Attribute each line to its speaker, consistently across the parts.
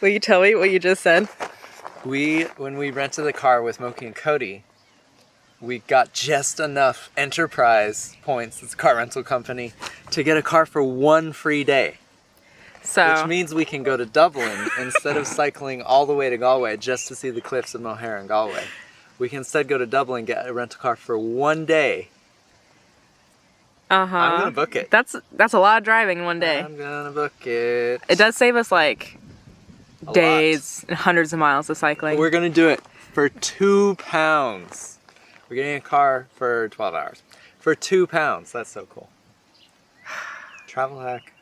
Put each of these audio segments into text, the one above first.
Speaker 1: Will you tell me what you just said?
Speaker 2: When we rented the car with Moki and Cody, we got just enough Enterprise points, it's a car rental company, to get a car for 1 free day.
Speaker 1: So,
Speaker 2: which means we can go to Dublin instead of cycling all the way to Galway just to see the Cliffs of Moher in Galway. We can instead go to Dublin and get a rental car for 1 day. I'm gonna book it.
Speaker 1: That's a lot of driving in 1 day.
Speaker 2: I'm gonna book it.
Speaker 1: It does save us like days and hundreds of miles of cycling.
Speaker 2: We're gonna do it for £2. We're getting a car for 12 hours. For £2. That's so cool. Travel hack.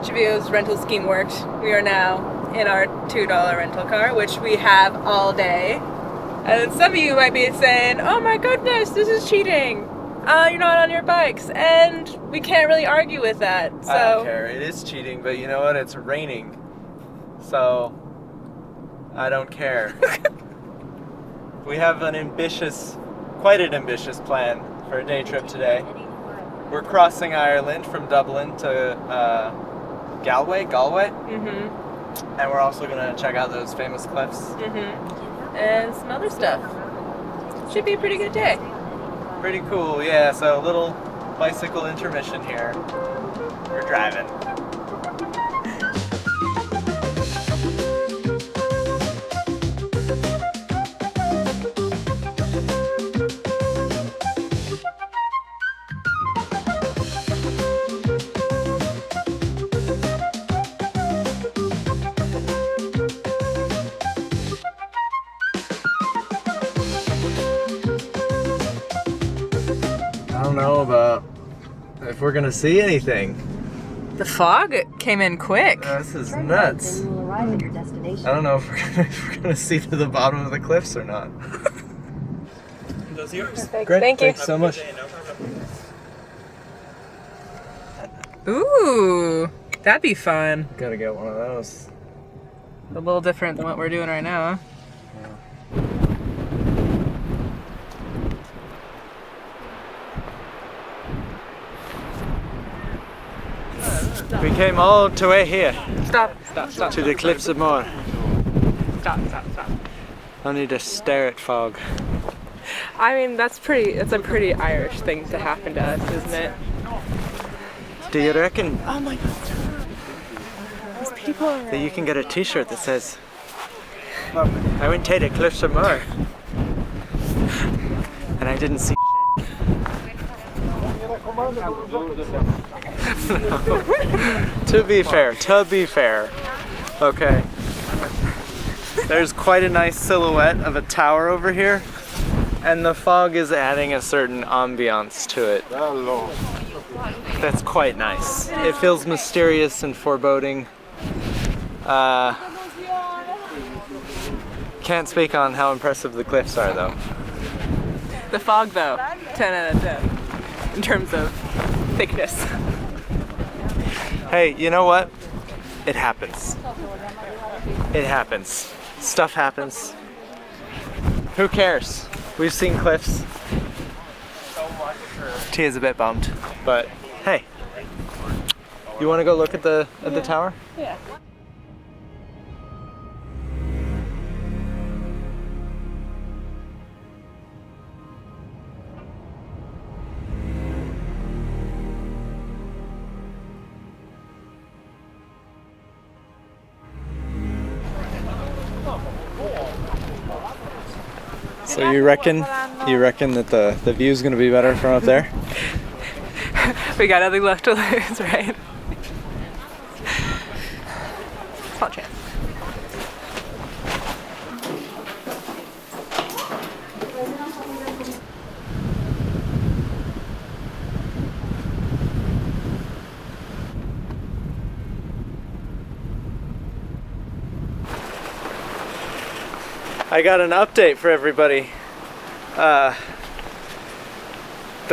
Speaker 1: Cheveyo's rental scheme worked. We are now in our $2 rental car, which we have all day. And some of you might be saying, oh my goodness, this is cheating. You're not on your bikes. And we can't really argue with that. So
Speaker 2: I don't care. It is cheating, but you know what? It's raining. So I don't care. We have quite an ambitious plan for a day trip today. We're crossing Ireland from Dublin to Galway?
Speaker 1: Mm-hmm.
Speaker 2: And we're also gonna check out those famous cliffs.
Speaker 1: Mm-hmm. And some other stuff. Should be a pretty good day.
Speaker 2: Pretty cool, yeah. So a little bicycle intermission here. We're driving. I don't know about if we're gonna see anything.
Speaker 1: The fog came in quick.
Speaker 2: This is nuts. I don't know if we're gonna see to the bottom of the cliffs or not.
Speaker 3: Those yours.
Speaker 1: Perfect.
Speaker 2: Great,
Speaker 1: Thank you.
Speaker 2: thanks so much.
Speaker 1: Ooh, that'd be fun.
Speaker 2: Gotta get one of those.
Speaker 1: A little different than what we're doing right now, huh?
Speaker 2: We came all the way here
Speaker 1: Stop.
Speaker 2: to the Cliffs of Moher.
Speaker 1: Stop.
Speaker 2: Only to stare at fog.
Speaker 1: I mean, that's a pretty Irish thing to happen to us, isn't it?
Speaker 2: Do you reckon
Speaker 1: Oh my god. There's people around.
Speaker 2: that you can get a t-shirt that says I went to the Cliffs of Moher and I didn't see To be fair, okay. There's quite a nice silhouette of a tower over here, and the fog is adding a certain ambiance to it. That's quite nice. It feels mysterious and foreboding. Can't speak on how impressive the cliffs are, though.
Speaker 1: The fog, though, 10 out of 10 in terms of thickness.
Speaker 2: Hey, you know what? It happens. It happens. Stuff happens. Who cares? We've seen cliffs. Tia's a bit bummed, but hey. You want to go look at the tower?
Speaker 1: Yeah.
Speaker 2: So you reckon that the view's gonna be better from up there?
Speaker 1: We got nothing left to lose, right? Small chance.
Speaker 2: I got an update for everybody. The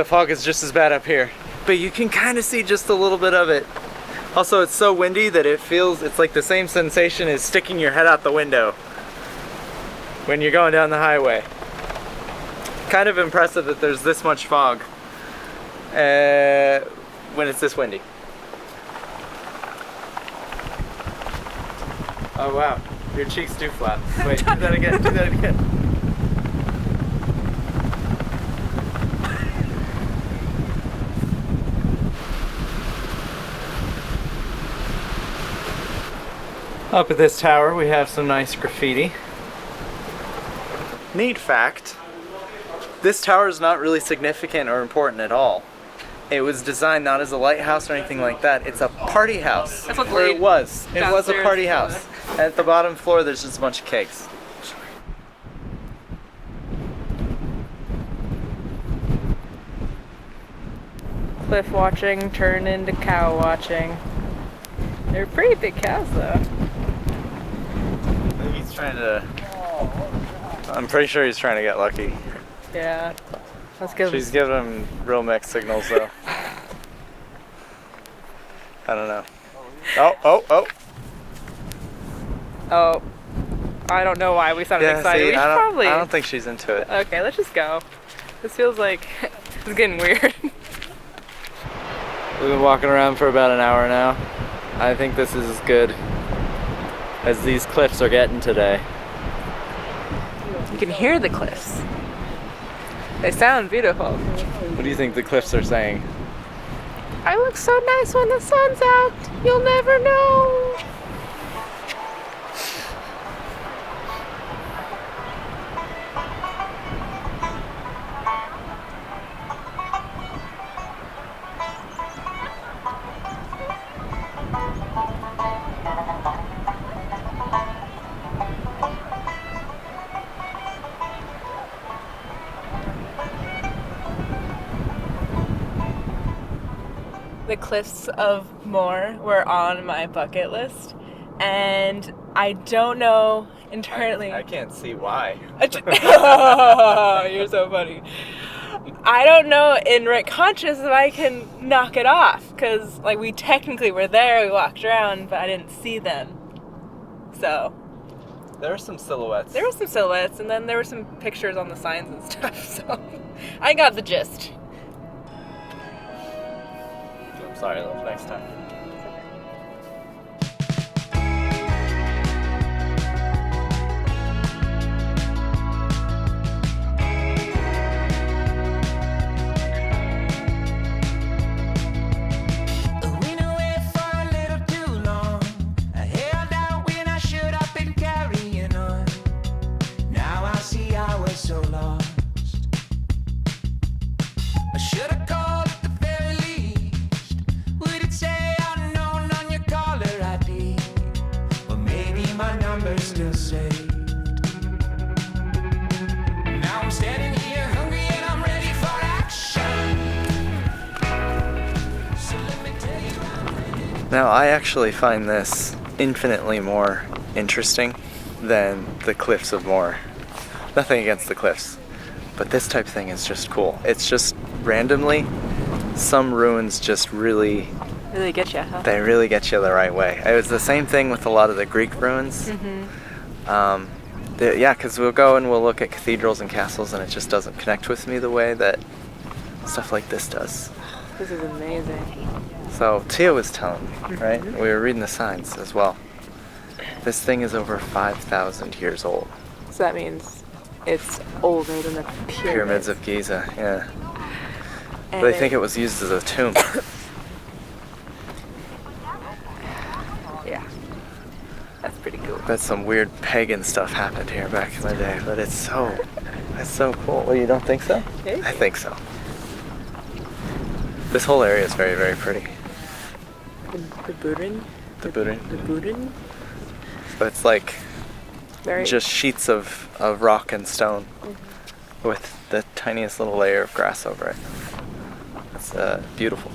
Speaker 2: fog is just as bad up here, but you can kind of see just a little bit of it. Also, it's so windy that it's like the same sensation as sticking your head out the window when you're going down the highway. kind of impressive that there's this much fog when it's this windy. Oh wow, your cheeks do flap. Wait, do that again, do that again. Up at this tower we have some nice graffiti. Neat fact, this tower is not really significant or important at all. It was designed not as a lighthouse or anything like that. It's a party house.
Speaker 1: That's what
Speaker 2: Or it was. It was a
Speaker 1: downstairs
Speaker 2: party
Speaker 1: was.
Speaker 2: house. And at the bottom floor there's just a bunch of cakes.
Speaker 1: Cliff watching turn into cow watching. They're pretty big cows though.
Speaker 2: I think he's trying to... I'm pretty sure he's trying to get lucky.
Speaker 1: Yeah. Let's give
Speaker 2: She's giving him real mixed signals though. I don't know. Oh.
Speaker 1: Oh. I don't know why we sounded
Speaker 2: Yeah,
Speaker 1: excited.
Speaker 2: see,
Speaker 1: We should
Speaker 2: I
Speaker 1: probably.
Speaker 2: don't think she's into it.
Speaker 1: Okay, let's just go. This feels like it's getting weird.
Speaker 2: We've been walking around for about an hour now. I think this is as good as these cliffs are getting today.
Speaker 1: You can hear the cliffs. They sound beautiful.
Speaker 2: What do you think the cliffs are saying?
Speaker 1: I look so nice when the sun's out. You'll never know. The Cliffs of Moher were on my bucket list, and I don't know internally.
Speaker 2: I can't see why.
Speaker 1: Oh, you're so funny. I don't know in right conscious if I can knock it off, because like we technically were there, we walked around, but I didn't see them. So
Speaker 2: There are some silhouettes.
Speaker 1: there were some silhouettes, and then there were some pictures on the signs and stuff. So I got the gist.
Speaker 2: I'm sorry, love. Next time. Now, I actually find this infinitely more interesting than the Cliffs of Moher. Nothing against the cliffs, but this type of thing is just cool. It's just randomly, some ruins just really
Speaker 1: get you, huh?
Speaker 2: They really get you the right way. It was the same thing with a lot of the Greek ruins. Yeah, because we'll go and we'll look at cathedrals and castles and it just doesn't connect with me the way that stuff like this does.
Speaker 1: This is amazing.
Speaker 2: So Tia was telling me, right? We were reading the signs as well. This thing is over 5,000 years old.
Speaker 1: So that means it's older than the
Speaker 2: Pyramids of Giza, yeah.
Speaker 1: And
Speaker 2: They think it was used as a tomb.
Speaker 1: Yeah. That's pretty cool.
Speaker 2: Bet some weird pagan stuff happened here back in the day, but it's so cool. Well, you don't think so?
Speaker 1: Okay.
Speaker 2: I think so. This whole area is very, very pretty.
Speaker 1: The Burin?
Speaker 2: The Burin.
Speaker 1: The Burin?
Speaker 2: But it's like
Speaker 1: Very
Speaker 2: just sheets of rock and stone with the tiniest little layer of grass over it. It's beautiful.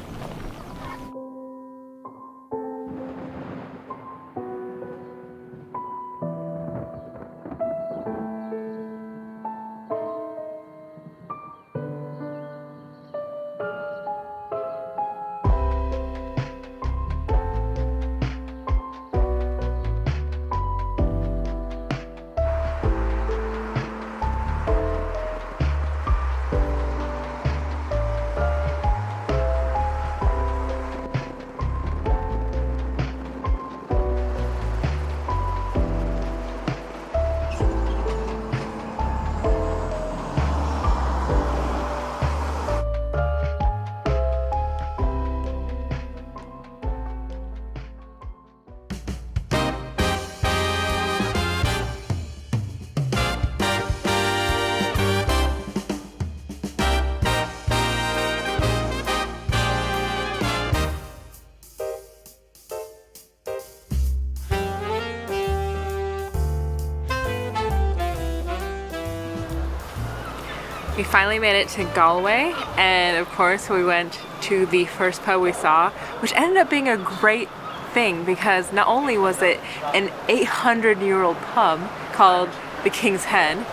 Speaker 1: We finally made it to Galway, and of course we went to the first pub we saw, which ended up being a great thing because not only was it an 800-year-old pub called the King's Head,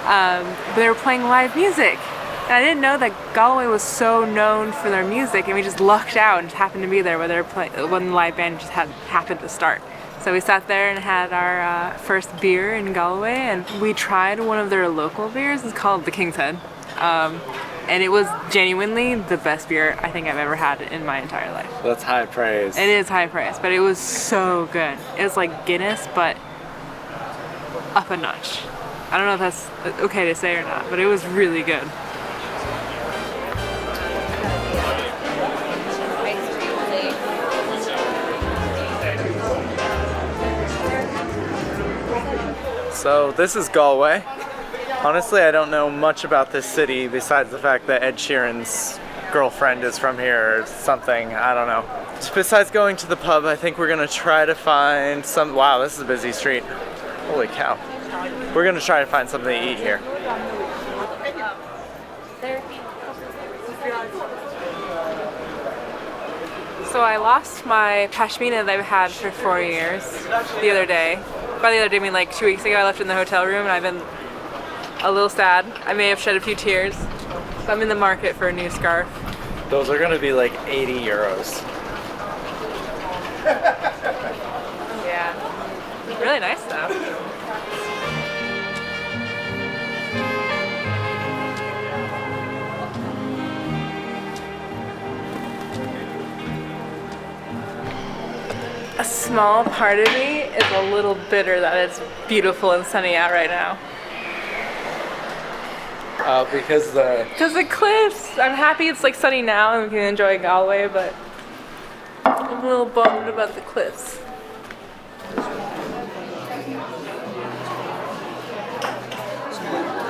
Speaker 1: but they were playing live music. And I didn't know that Galway was so known for their music, and we just lucked out and just happened to be there when the live band just happened to start. So we sat there and had our first beer in Galway, and we tried one of their local beers. It's called the King's Head. And it was genuinely the best beer I think I've ever had in my entire life.
Speaker 2: That's high praise.
Speaker 1: It is high praise, but it was so good. It was like Guinness, but up a notch. I don't know if that's okay to say or not, but it was really good.
Speaker 2: So this is Galway. Honestly, I don't know much about this city besides the fact that Ed Sheeran's girlfriend is from here or something. I don't know. Besides going to the pub, I think we're gonna try to find some. Wow, this is a busy street. Holy cow. We're gonna try to find something to eat here.
Speaker 1: So I lost my pashmina that I've had for 4 years the other day. By the other day, I mean like 2 weeks ago. I left it in the hotel room and I've been a little sad. I may have shed a few tears. So I'm in the market for a new scarf.
Speaker 2: Those are gonna be like 80 euros.
Speaker 1: Yeah. Really nice though. A small part of me is a little bitter that it's beautiful and sunny out right now.
Speaker 2: Because
Speaker 1: the cliffs. I'm happy it's like sunny now and we can enjoy Galway, but I'm a little bummed about the cliffs.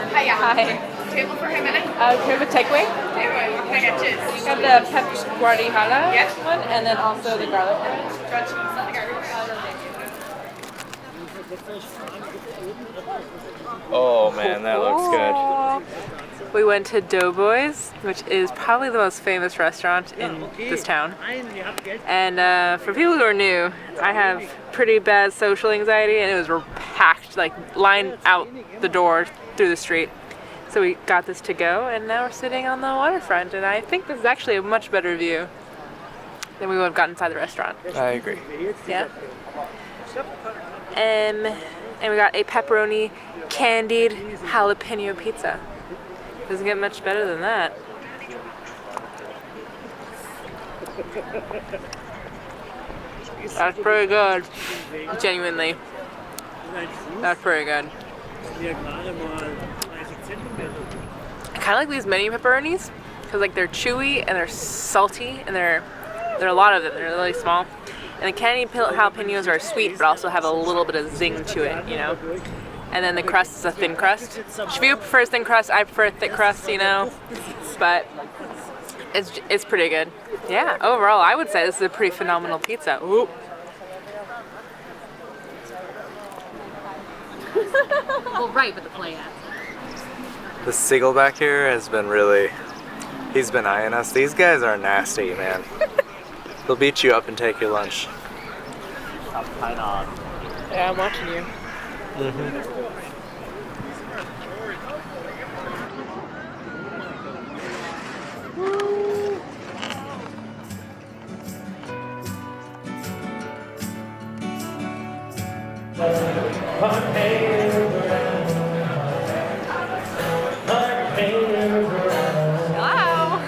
Speaker 4: Hiya.
Speaker 1: Hi.
Speaker 4: Table for him, minute.
Speaker 1: Do we have a takeaway?
Speaker 4: Anyway, what can I get you?
Speaker 1: We got the pep guardihala
Speaker 4: Yes.
Speaker 1: one, and then also the garlic bread.
Speaker 2: oh man, that looks good.
Speaker 1: We went to Doughboys, which is probably the most famous restaurant in this town. And for people who are new, I have pretty bad social anxiety, and it was packed, like lined out the door through the street. So we got this to go, and now we're sitting on the waterfront, and I think this is actually a much better view than we would have got inside the restaurant.
Speaker 2: I agree.
Speaker 1: Yeah. And we got a pepperoni candied jalapeno pizza. Doesn't get much better than that. That's pretty good. Genuinely. That's pretty good. I kind of like these mini pepperonis because like they're chewy and they're salty and there are a lot of them. They're really small. And the candied jalapenos are sweet but also have a little bit of zing to it, you know. And then the crust is a thin crust. Cheveyo prefers thin crust. I prefer thick crust, you know. But it's pretty good. Yeah. Overall, I would say this is a pretty phenomenal pizza. Ooh.
Speaker 4: Well, right, but the play at.
Speaker 2: The seagull back here has been he's been eyeing us. These guys are nasty, man. They'll beat you up and take your lunch.
Speaker 1: Yeah, I'm watching you. Hello.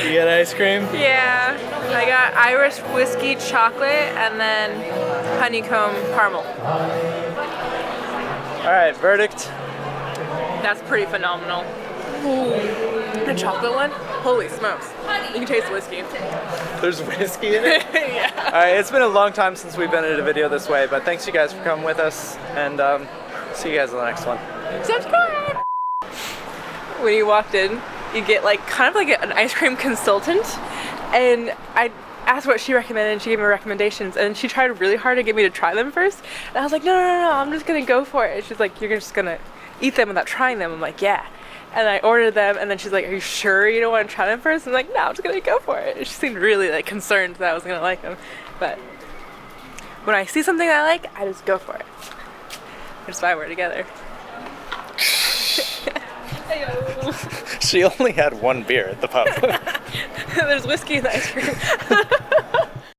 Speaker 2: You get ice cream?
Speaker 1: Yeah, I got Irish whiskey chocolate and then honeycomb caramel.
Speaker 2: Alright, verdict.
Speaker 1: That's pretty phenomenal. Ooh. The chocolate one? Holy smokes. You can taste the whiskey.
Speaker 2: There's whiskey in it?
Speaker 1: Yeah.
Speaker 2: Alright, it's been a long time since we've been in a video this way, but thanks you guys for coming with us, and see you guys in the next one.
Speaker 1: Subscribe! When you walked in, you get like kind of like an ice cream consultant, and I asked what she recommended and she gave me recommendations, and she tried really hard to get me to try them first, and I was like, no, I'm just gonna go for it. And she's like, you're just gonna eat them without trying them. I'm like, yeah. And I ordered them, and then she's like, "Are you sure you don't want to try them first?" I'm like, "No, I'm just gonna go for it." She seemed really like concerned that I was gonna like them, but when I see something I like, I just go for it. Which is why we're together.
Speaker 2: She only had one beer at the pub.
Speaker 1: There's whiskey in the ice cream.